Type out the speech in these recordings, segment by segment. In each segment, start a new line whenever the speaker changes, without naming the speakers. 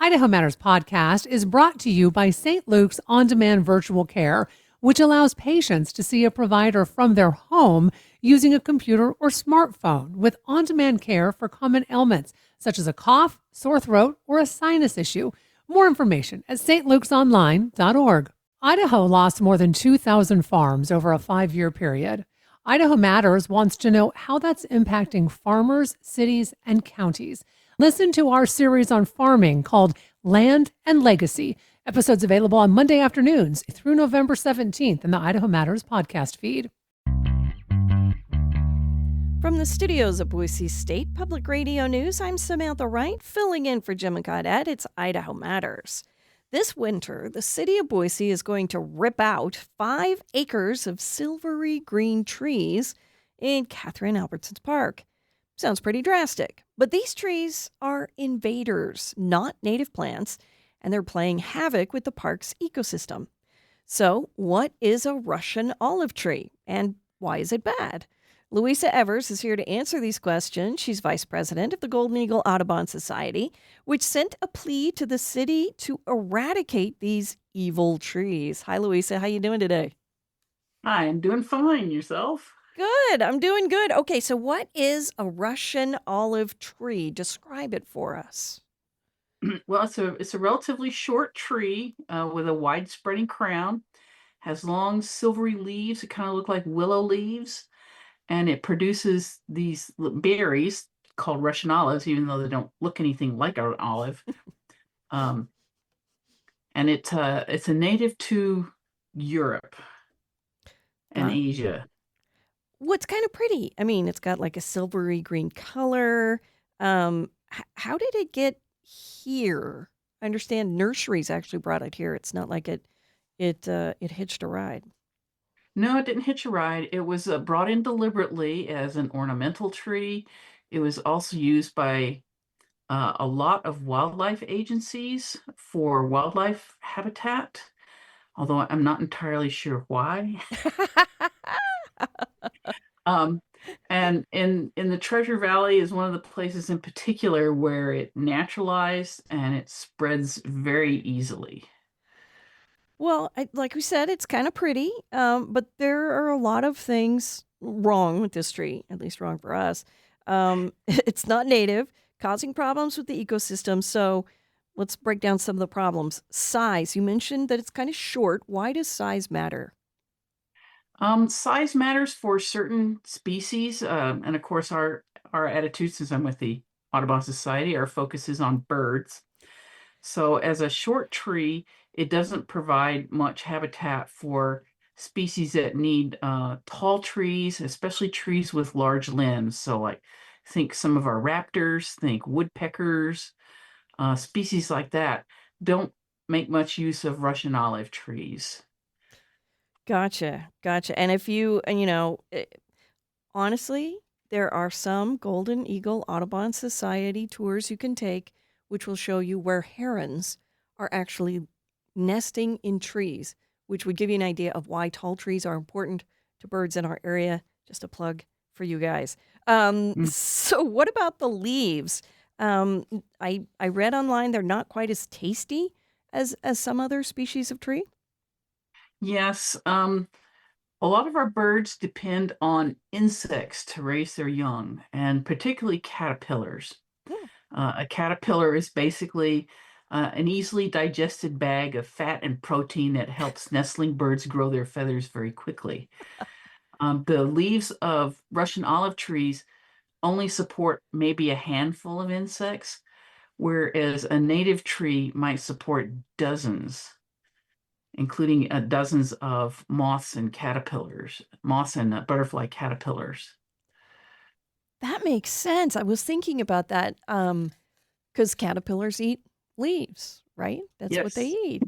Idaho Matters podcast is brought to you by St. Luke's On Demand Virtual Care, which allows patients to see a provider from their home using a computer or smartphone with on demand care for common ailments such as a cough, sore throat, or a sinus issue. More information at stlukesonline.org. Idaho lost more than 2,000 farms over a 5-year period. Idaho Matters wants to know how that's impacting farmers, cities, and counties. Listen to our series on farming called Land and Legacy. Episodes available on Monday afternoons through November 17th in the Idaho Matters podcast feed.
From the studios of Boise State Public Radio News, I'm Samantha Wright, filling in for Jim and Gaudette. It's Idaho Matters. This winter, the city of Boise is going to rip out 5 acres of silvery green trees in Kathryn Albertson Park. Sounds pretty drastic, but these trees are invaders, not native plants, and they're playing havoc with the park's ecosystem. So, what is a Russian olive tree, and why is it bad? Louisa Evers is here to answer these questions. She's vice president of the Golden Eagle Audubon Society, which sent a plea to the city to eradicate these evil trees. Hi, Louisa. How you doing today?
Hi, I'm doing fine. Yourself?
Good. I'm doing good. Okay, so what is a Russian olive tree? Describe it for us.
Well, it's a relatively short tree with a wide spreading crown, has long silvery leaves that kind of look like willow leaves, and it produces these berries called Russian olives, even though they don't look anything like an olive. And it's a native to Europe and Asia.
What's kind of pretty? I mean, it's got like a silvery green color. How did it get here? I understand nurseries actually brought it here. It's not like it hitched a ride.
No, it didn't hitch a ride. It was brought in deliberately as an ornamental tree. It was also used by a lot of wildlife agencies for wildlife habitat, although I'm not entirely sure why. And in the Treasure Valley is one of the places in particular where it naturalized and it spreads very easily.
Well, like we said, it's kind of pretty, but there are a lot of things wrong with this tree, at least wrong for us. It's not native, causing problems with the ecosystem. So let's break down some of the problems. Size. You mentioned that it's kind of short. Why does size matter?
Size matters for certain species, and of course our attitude, since I'm with the Audubon Society, our focus is on birds. So as a short tree, it doesn't provide much habitat for species that need tall trees, especially trees with large limbs. So like think some of our raptors, think woodpeckers, species like that don't make much use of Russian olive trees.
Gotcha. And if honestly, there are some Golden Eagle Audubon Society tours you can take, which will show you where herons are actually nesting in trees, which would give you an idea of why tall trees are important to birds in our area. Just a plug for you guys. So what about the leaves? I read online they're not quite as tasty as some other species of tree.
Yes, a lot of our birds depend on insects to raise their young, and particularly caterpillars. A caterpillar is basically an easily digested bag of fat and protein that helps nestling birds grow their feathers very quickly. The leaves of Russian olive trees only support maybe a handful of insects, whereas a native tree might support dozens, including dozens of moths and butterfly caterpillars.
That makes sense. I was thinking about that because caterpillars eat leaves, right? That's what they eat.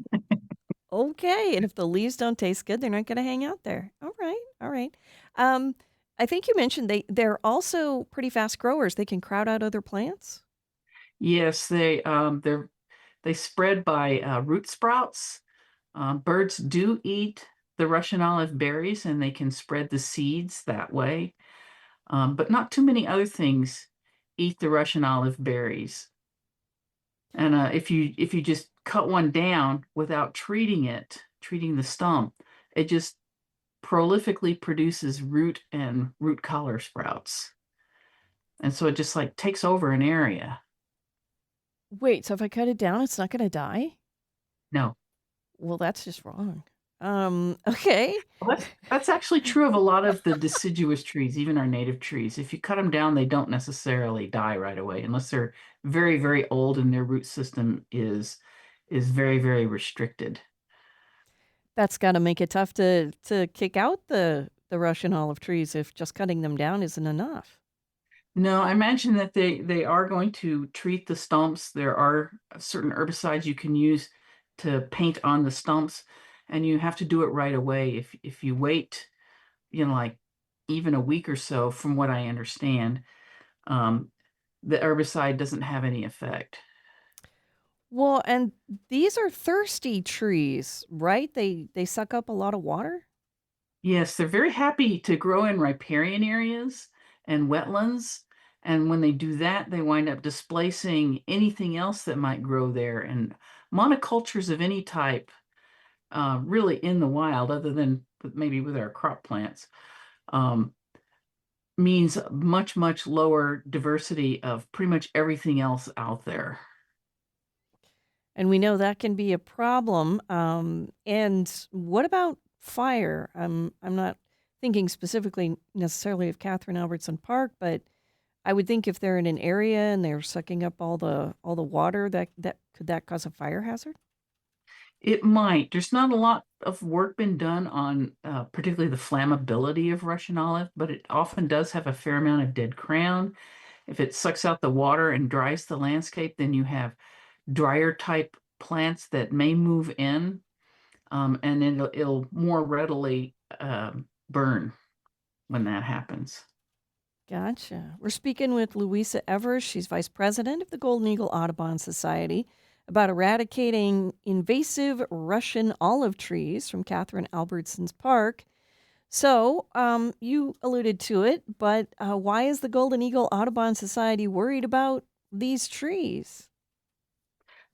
Okay. And if the leaves don't taste good, they're not going to hang out there. All right. I think you mentioned they're also pretty fast growers. They can crowd out other plants.
Yes, they spread by root sprouts. Birds do eat the Russian olive berries, and they can spread the seeds that way. But not too many other things eat the Russian olive berries. And if you just cut one down without treating the stump, it just prolifically produces root and root collar sprouts. And so it just like takes over an area.
Wait, so if I cut it down, it's not going to die?
No.
Well, that's just wrong. Okay.
Well, that's actually true of a lot of the deciduous trees, even our native trees. If you cut them down, they don't necessarily die right away unless they're very, very old and their root system is very, very restricted.
That's got to make it tough to kick out the Russian olive trees if just cutting them down isn't enough.
No, I imagine that they are going to treat the stumps. There are certain herbicides you can use to paint on the stumps, and you have to do it right away. If you wait, like even a week or so, from what I understand, um, the herbicide doesn't have any effect.
Well, and these are thirsty trees, right? They suck up a lot of water.
Yes, they're very happy to grow in riparian areas and wetlands. And when they do that, they wind up displacing anything else that might grow there. And monocultures of any type, really in the wild, other than maybe with our crop plants, um, means much, much lower diversity of pretty much everything else out there.
And we know that can be a problem. And what about fire? I'm not thinking specifically necessarily of Kathryn Albertson Park, but I would think if they're in an area and they're sucking up all the water, that could that cause a fire hazard?
It might. There's not a lot of work been done on particularly the flammability of Russian olive, but it often does have a fair amount of dead crown. If it sucks out the water and dries the landscape, then you have drier type plants that may move in, and it'll more readily burn when that happens.
Gotcha. We're speaking with Louisa Evers. She's vice president of the Golden Eagle Audubon Society about eradicating invasive Russian olive trees from Kathryn Albertson's Park. So, you alluded to it, but why is the Golden Eagle Audubon Society worried about these trees?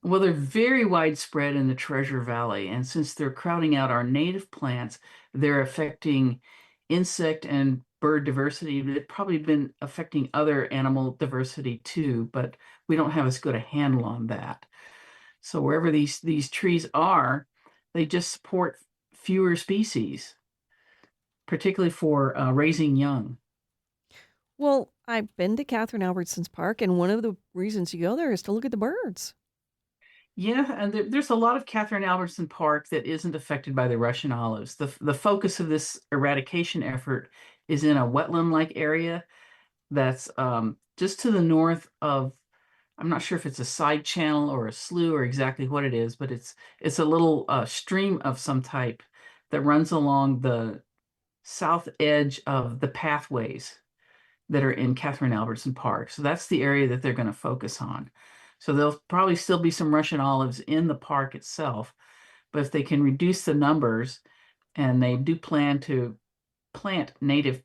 Well, they're very widespread in the Treasure Valley, and since they're crowding out our native plants, they're affecting insect and bird diversity. They've probably been affecting other animal diversity too, but we don't have as good a handle on that. So wherever these trees are, they just support fewer species, particularly for raising young.
Well, I've been to Kathryn Albertson's Park, and one of the reasons you go there is to look at the birds.
Yeah, and there's a lot of Kathryn Albertson Park that isn't affected by the Russian olives. The focus of this eradication effort is in a wetland-like area that's just to the north of, I'm not sure if it's a side channel or a slough or exactly what it is, but it's a little stream of some type that runs along the south edge of the pathways that are in Kathryn Albertson Park. So that's the area that they're going to focus on. So there'll probably still be some Russian olives in the park itself, but if they can reduce the numbers, and they do plan to plant native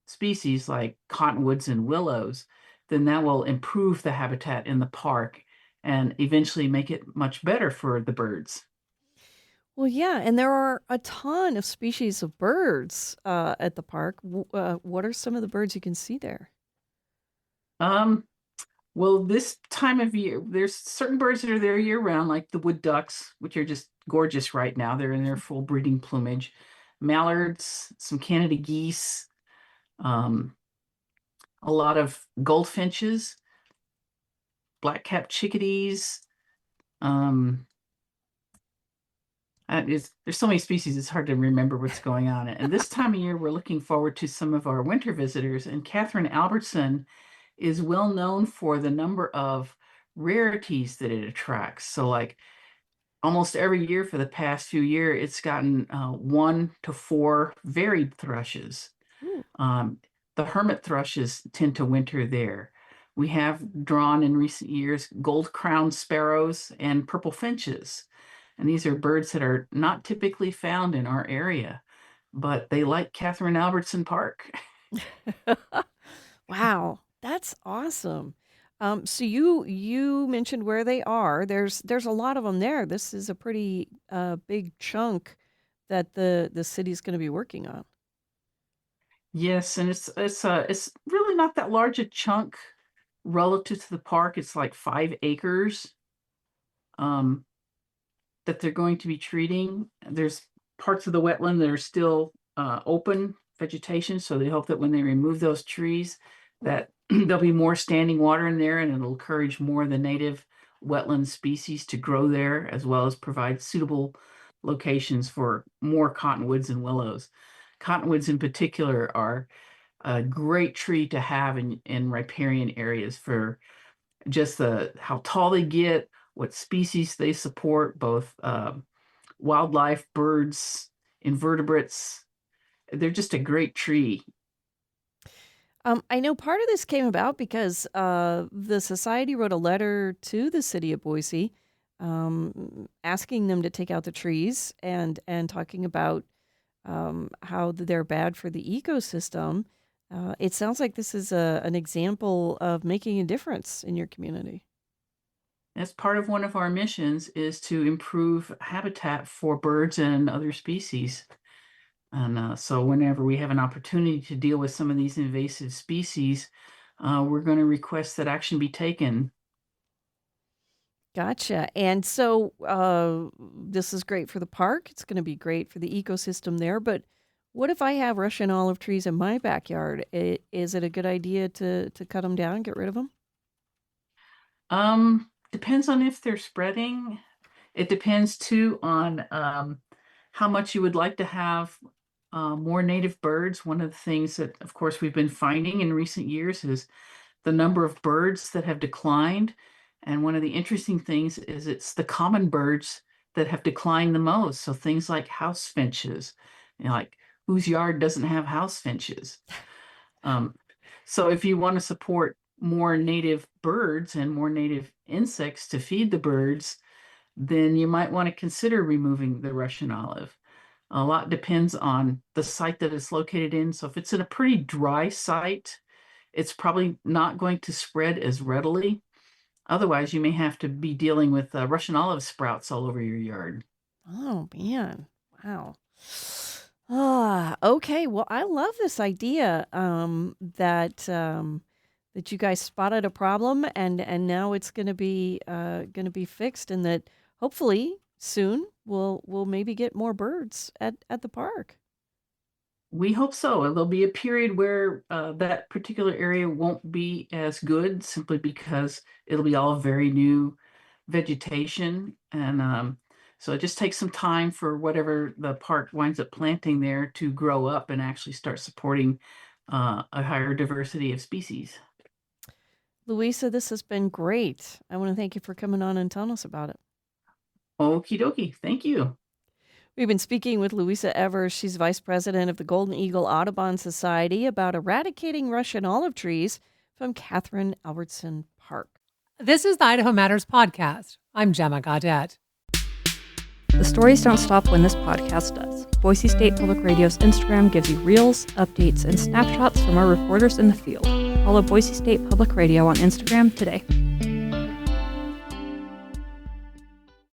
species like cottonwoods and willows, then that will improve the habitat in the park and eventually make it much better for the birds.
Well, yeah, and there are a ton of species of birds at the park. What are some of the birds you can see there?
Um, well, this time of year, there's certain birds that are there year round, like the wood ducks, which are just gorgeous right now. They're in their full breeding plumage. Mallards, some Canada geese, um, a lot of goldfinches, black-capped chickadees. Um, there's so many species, it's hard to remember what's going on. And this time of year, we're looking forward to some of our winter visitors. And Kathryn Albertson is well known for the number of rarities that it attracts. So, like almost every year for the past few years, it's gotten 1 to 4 varied thrushes.
Ooh.
Um, the hermit thrushes tend to winter there. We have drawn in recent years gold-crowned sparrows and purple finches. And these are birds that are not typically found in our area, but they like Kathryn Albertson Park.
Wow, that's awesome. So you mentioned where they are. There's a lot of them there. This is a pretty big chunk that the city's going to be working on.
Yes, and it's really not that large a chunk relative to the park. It's like 5 acres um, that they're going to be treating. There's parts of the wetland that are still open vegetation, so they hope that when they remove those trees, that there'll be more standing water in there, and it'll encourage more of the native wetland species to grow there, as well as provide suitable locations for more cottonwoods and willows. Cottonwoods in particular are a great tree to have in riparian areas for just how tall they get, what species they support, both wildlife, birds, invertebrates. They're just a great tree.
I know part of this came about because the society wrote a letter to the city of Boise, asking them to take out the trees and talking about how they're bad for the ecosystem. It sounds like this is an example of making a difference in your community.
As part of one of our missions is to improve habitat for birds and other species. And so whenever we have an opportunity to deal with some of these invasive species, we're going to request that action be taken.
Gotcha. And so this is great for the park. It's going to be great for the ecosystem there. But what if I have Russian olive trees in my backyard? Is it a good idea to cut them down, get rid of them?
Depends on if they're spreading. It depends too on how much you would like to have more native birds. One of the things that, of course, we've been finding in recent years is the number of birds that have declined. And one of the interesting things is it's the common birds that have declined the most. So things like house finches, like whose yard doesn't have house finches? Um, so if you want to support more native birds and more native insects to feed the birds, then you might want to consider removing the Russian olive. A lot depends on the site that it's located in. So if it's in a pretty dry site, it's probably not going to spread as readily. Otherwise, you may have to be dealing with Russian olive sprouts all over your yard.
Oh, man. Wow. Okay. Well, I love this idea that you guys spotted a problem and now it's going to be fixed, and that hopefully soon we'll maybe get more birds at the park.
We hope so. There'll be a period where that particular area won't be as good simply because it'll be all very new vegetation. And so it just takes some time for whatever the park winds up planting there to grow up and actually start supporting a higher diversity of species.
Louisa, this has been great. I want to thank you for coming on and telling us about it.
Okie dokie. Thank you.
We've been speaking with Louisa Evers. She's vice president of the Golden Eagle Audubon Society about eradicating Russian olive trees from Kathryn Albertson Park.
This is the Idaho Matters podcast. I'm Gemma Gaudette.
The stories don't stop when this podcast does. Boise State Public Radio's Instagram gives you reels, updates, and snapshots from our reporters in the field. Follow Boise State Public Radio on Instagram today.